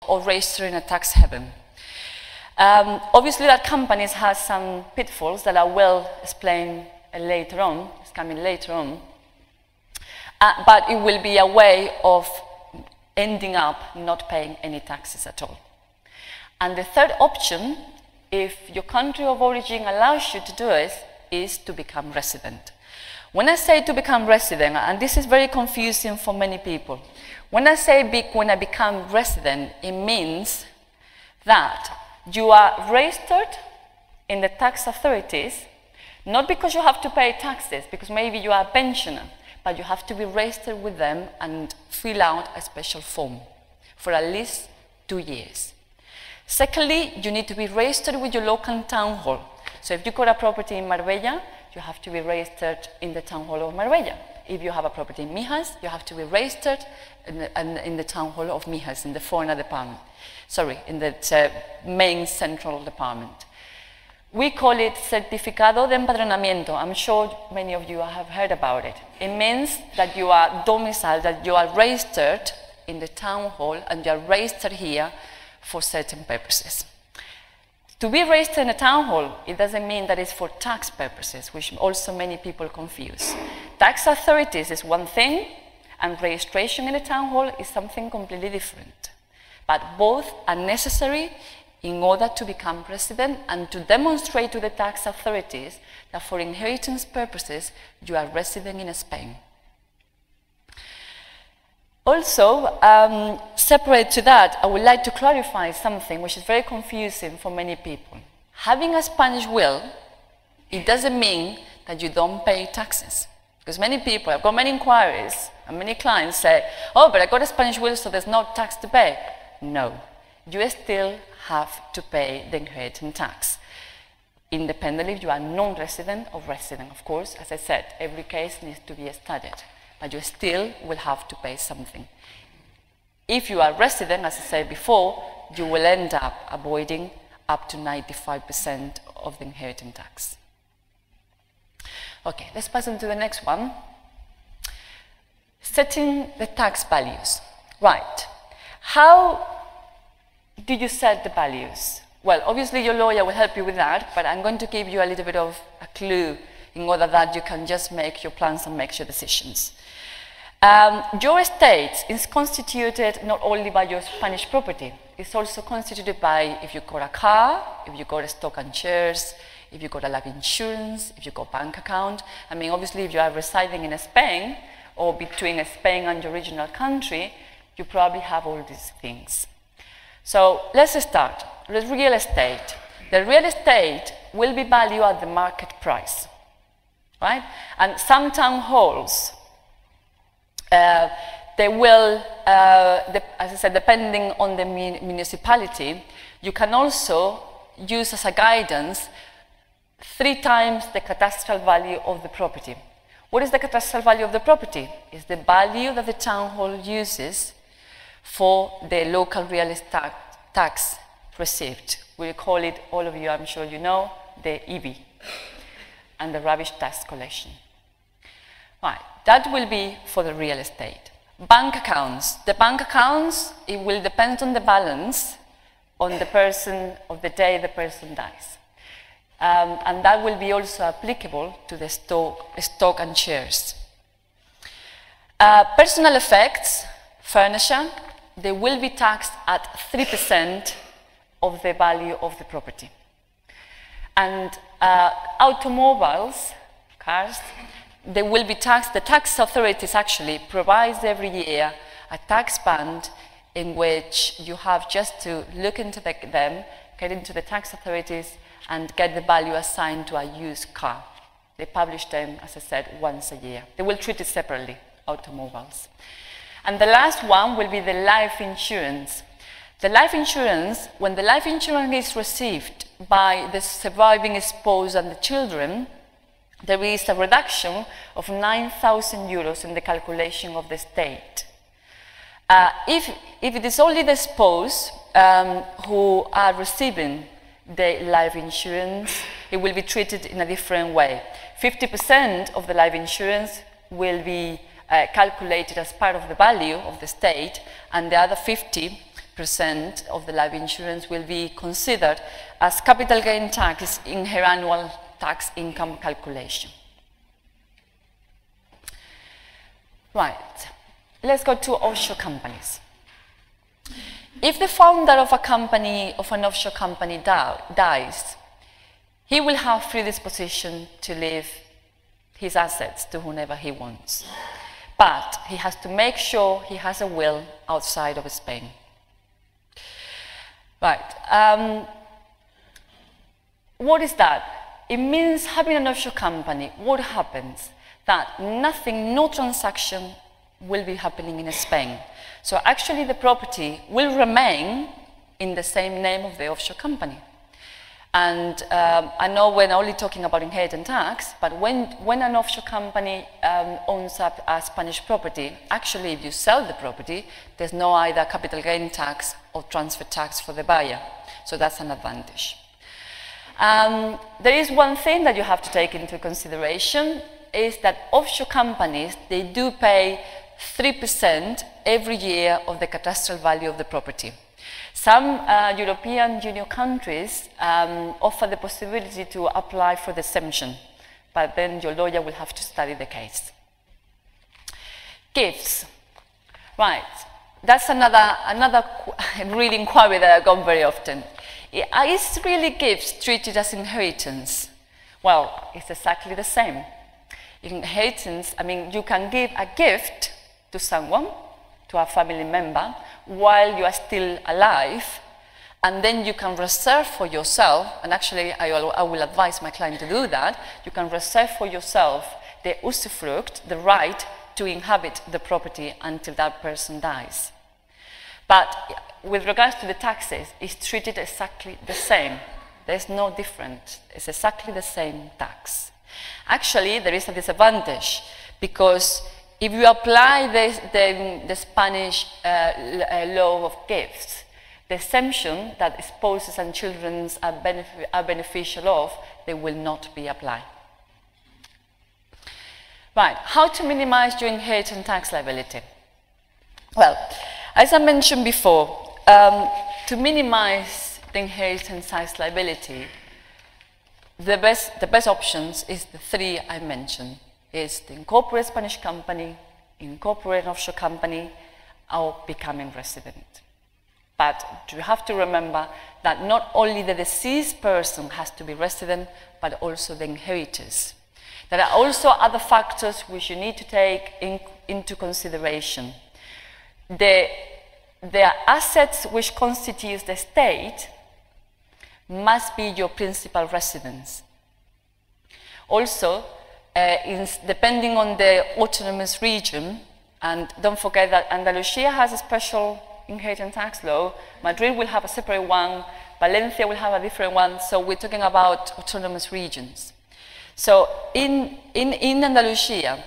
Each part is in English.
or register in a tax haven. Obviously, that companies has some pitfalls that are well explained later on. It's coming later on. But it will be a way of ending up not paying any taxes at all. And the third option, if your country of origin allows you to do it, is to become resident. When I say to become resident, and this is very confusing for many people, when I say when I become resident, it means that you are registered in the tax authorities, not because you have to pay taxes, because maybe you are a pensioner, but you have to be registered with them and fill out a special form for at least 2 years. Secondly, you need to be registered with your local town hall. So if you got a property in Marbella, you have to be registered in the town hall of Marbella. If you have a property in Mijas, you have to be registered in the town hall of Mijas, in the foreigner department. Sorry, in the main central department. We call it Certificado de Empadronamiento. I'm sure many of you have heard about it. It means that you are domiciled, that you are registered in the town hall and you are registered here for certain purposes. To be registered in a town hall, it doesn't mean that it's for tax purposes, which also many people confuse. Tax authorities is one thing, and registration in a town hall is something completely different. But both are necessary in order to become resident and to demonstrate to the tax authorities that for inheritance purposes, you are resident in Spain. Also, separate to that, I would like to clarify something which is very confusing for many people. Having a Spanish will, it doesn't mean that you don't pay taxes. Because many people, I've got many inquiries, and many clients say, oh, but I got a Spanish will, so there's no tax to pay. No, you still have to pay the inheritance tax. Independently if you are non-resident or resident, of course. As I said, every case needs to be studied. But you still will have to pay something. If you are resident, as I said before, you will end up avoiding up to 95% of the inheritance tax. Okay, let's pass on to the next one. Setting the tax values. Right. How do you set the values? Well, obviously your lawyer will help you with that, but I'm going to give you a little bit of a clue in order that you can just make your plans and make your decisions. Your estate is constituted not only by your Spanish property, it's also constituted by if you got a car, if you got a stock and shares, if you got a life insurance, if you got a bank account. I mean, obviously if you are residing in Spain or between Spain and your original country, you probably have all these things. So let's start. The real estate. The real estate will be valued at the market price, right? And some town halls, they will, as I said, depending on the municipality, you can also use as a guidance 3 times the cadastral value of the property. What is the cadastral value of the property? It's the value that the town hall uses for the local real estate tax received. We call it, all of you, I'm sure you know, the EV, and the rubbish tax collection. Right, that will be for the real estate. Bank accounts. The bank accounts, it will depend on the balance on the person, of the day the person dies. And that will be also applicable to the stock and shares. Personal effects, furniture, they will be taxed at 3% of the value of the property. And automobiles, cars, they will be taxed. The tax authorities actually provides every year a tax band in which you have just to look into them, get into the tax authorities, and get the value assigned to a used car. They publish them, as I said, once a year. They will treat it separately, automobiles. And the last one will be the life insurance. The life insurance, when the life insurance is received by the surviving spouse and the children, there is a reduction of 9,000 euros in the calculation of the state. If it is only the spouse who are receiving the life insurance, it will be treated in a different way. 50% of the life insurance will be calculated as part of the value of the state, and the other 50 of the life insurance will be considered as capital gain tax in her annual tax income calculation. Right, let's go to offshore companies. If the founder of a company, of an offshore company dies, he will have free disposition to leave his assets to whomever he wants. But he has to make sure he has a will outside of Spain. Right. What is that? It means having an offshore company. What happens? That nothing, no transaction will be happening in Spain. So actually the property will remain in the same name of the offshore company. And I know we're only talking about inheritance tax, but when an offshore company owns up a Spanish property, actually if you sell the property, there's no either capital gain tax or transfer tax for the buyer. So that's an advantage. There is one thing that you have to take into consideration, is that offshore companies, they do pay 3% every year of the cadastral value of the property. Some European Union countries offer the possibility to apply for the exemption, but then your lawyer will have to study the case. Gifts. Right, that's another real inquiry that I got very often. Is really gifts treated as inheritance? Well, it's exactly the same. Inheritance, I mean, you can give a gift to someone, to a family member, while you are still alive, and then you can reserve for yourself, and actually I will advise my client to do that, you can reserve for yourself the usufruct, the right to inhabit the property until that person dies. But with regards to the taxes, it's treated exactly the same. There's no difference. It's exactly the same tax. Actually, there is a disadvantage, because if you apply the Spanish law of gifts, the exemption that spouses and children are beneficial of, they will not be applied. Right, how to minimize your inheritance tax liability? Well, as I mentioned before, to minimize the inheritance tax liability, the best options is the three I mentioned. Is to incorporate Spanish company, incorporate an offshore company, or becoming resident. But you have to remember that not only the deceased person has to be resident, but also the inheritors. There are also other factors which you need to take into consideration. The assets which constitute the estate must be your principal residence. Also, depending on the autonomous region, and don't forget that Andalusia has a special inheritance tax law, Madrid will have a separate one, Valencia will have a different one, so we're talking about autonomous regions. So in Andalusia,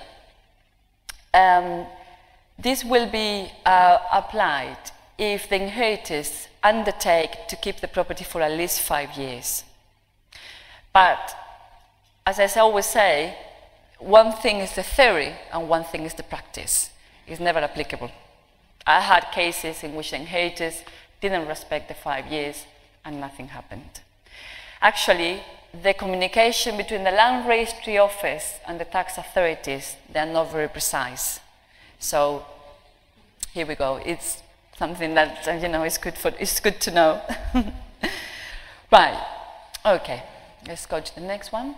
this will be applied if the inheritors undertake to keep the property for at least 5 years. But, as I always say, one thing is the theory and one thing is the practice. It's never applicable. I had cases in which the inheritors didn't respect the 5 years and nothing happened. Actually, the communication between the land registry office and the tax authorities, they're not very precise. So here we go. It's something that it's good to know. Right. Okay. Let's go to the next one.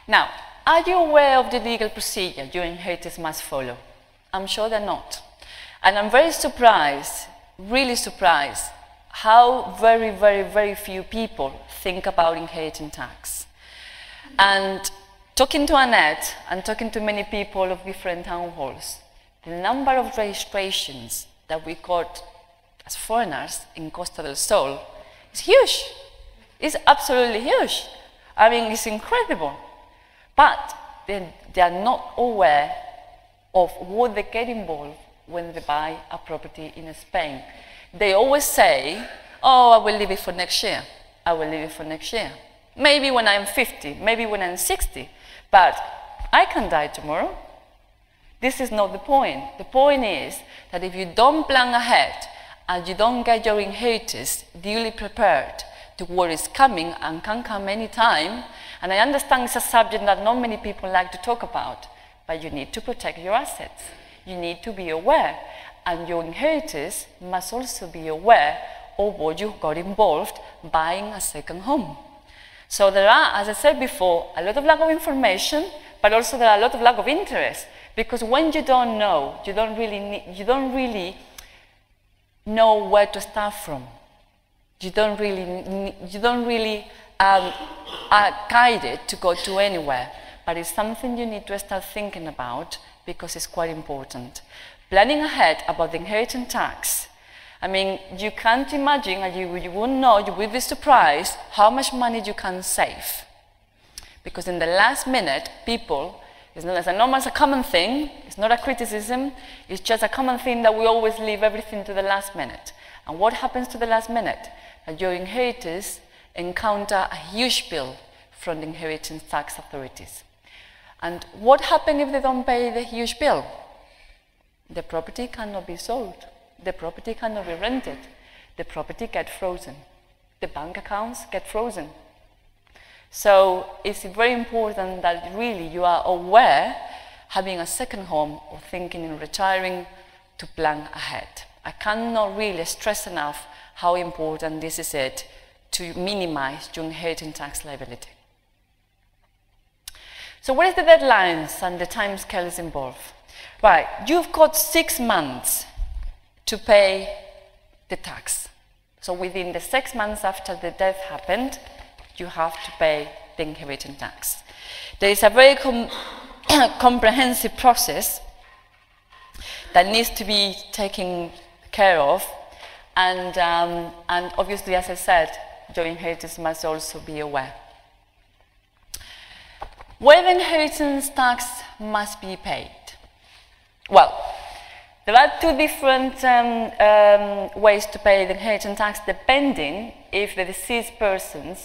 Now, are you aware of the legal procedure your inheritors must follow? I'm sure they're not. And I'm very surprised, really surprised, how very few people think about inheritance tax. And talking to Annette and talking to many people of different town halls, the number of registrations that we got as foreigners in Costa del Sol is huge. It's absolutely huge. I mean, it's incredible. But they are not aware of what they get involved when they buy a property in Spain. They always say, oh, I will leave it for next year. I will leave it for next year. Maybe when I'm 50, maybe when I'm 60. But I can die tomorrow. This is not the point. The point is that if you don't plan ahead and you don't get your inheritors duly prepared to what is coming and can come any time, and I understand it's a subject that not many people like to talk about, but you need to protect your assets. You need to be aware, and your inheritors must also be aware of what you got involved buying a second home. So there are, as I said before, a lot of lack of information, but also there are a lot of lack of interest, because when you don't know, you don't really know where to start from. You don't really guided to go to anywhere, but it's something you need to start thinking about because it's quite important. Planning ahead about the inheritance tax. I mean, you can't imagine, and you won't know, you will be surprised how much money you can save. Because in the last minute, people, it's a common thing, it's not a criticism, it's just a common thing that we always leave everything to the last minute. And what happens to the last minute? That your inheritors encounter a huge bill from the inheritance tax authorities. And what happens if they don't pay the huge bill? The property cannot be sold. The property cannot be rented. The property gets frozen. The bank accounts get frozen. So it's very important that really you are aware, having a second home or thinking in retiring, to plan ahead. I cannot really stress enough how important this is to minimize your inheritance tax liability. So what is the deadlines and the time scales involved? Right, you've got 6 months to pay the tax. So within the 6 months after the death happened, you have to pay the inheritance tax. There is a very comprehensive process that needs to be taken care of, and obviously, as I said, your inheritors must also be aware. Where the inheritance tax must be paid? Well, there are 2 different ways to pay the inheritance tax depending if the deceased person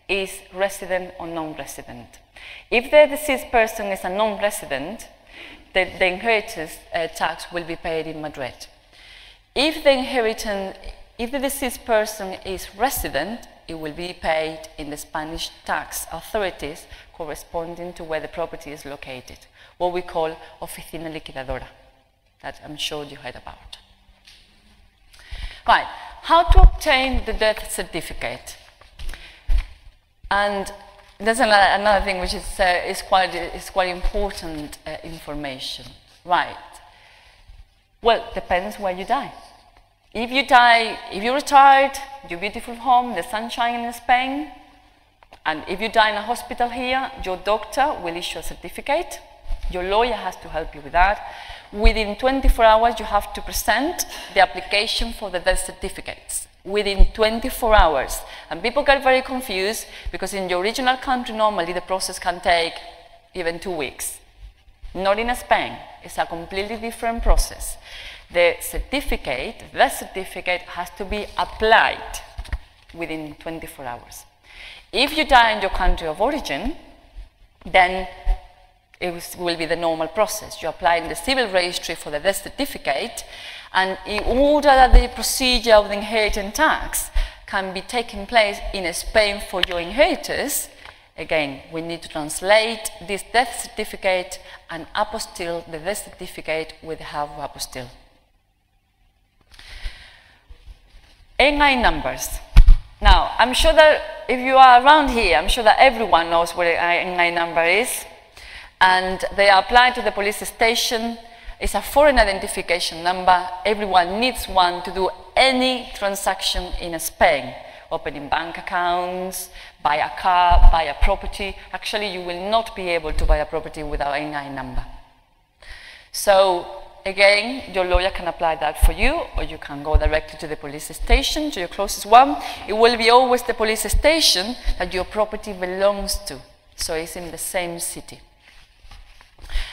is resident or non-resident. If the deceased person is a non-resident, the inheritance tax will be paid in Madrid. If the deceased person is resident, it will be paid in the Spanish tax authorities corresponding to where the property is located, what we call oficina liquidadora, that I'm sure you heard about. Right, how to obtain the death certificate? And there's another thing which is quite important information. Right. Well, depends where you die. If you retired, your beautiful home, the sunshine in Spain, and if you die in a hospital here, your doctor will issue a certificate. Your lawyer has to help you with that. Within 24 hours, you have to present the application for the death certificates. Within 24 hours. And people get very confused because in your original country, normally the process can take even 2 weeks. Not in Spain. It's a completely different process. The death certificate has to be applied within 24 hours. If you die in your country of origin, then it will be the normal process. You apply in the civil registry for the death certificate, and in order that the procedure of the inheritance tax can be taking place in Spain for your inheritors, again, we need to translate this death certificate and apostille the death certificate with the half apostille. NI numbers. Now, I'm sure that if you are around here, I'm sure that everyone knows what an NI number is. And they are applied to the police station. It's a foreign identification number. Everyone needs one to do any transaction in Spain. Opening bank accounts, buy a car, buy a property. Actually, you will not be able to buy a property without an NI number. So, again, your lawyer can apply that for you, or you can go directly to the police station, to your closest one. It will be always the police station that your property belongs to. So it's in the same city.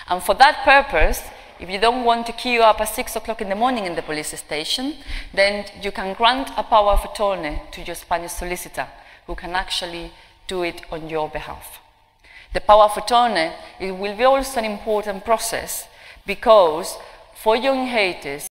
And for that purpose, if you don't want to queue up at 6 o'clock in the morning in the police station, then you can grant a power of attorney to your Spanish solicitor, who can actually do it on your behalf. The power of attorney, it will be also an important process, because for your inheritors,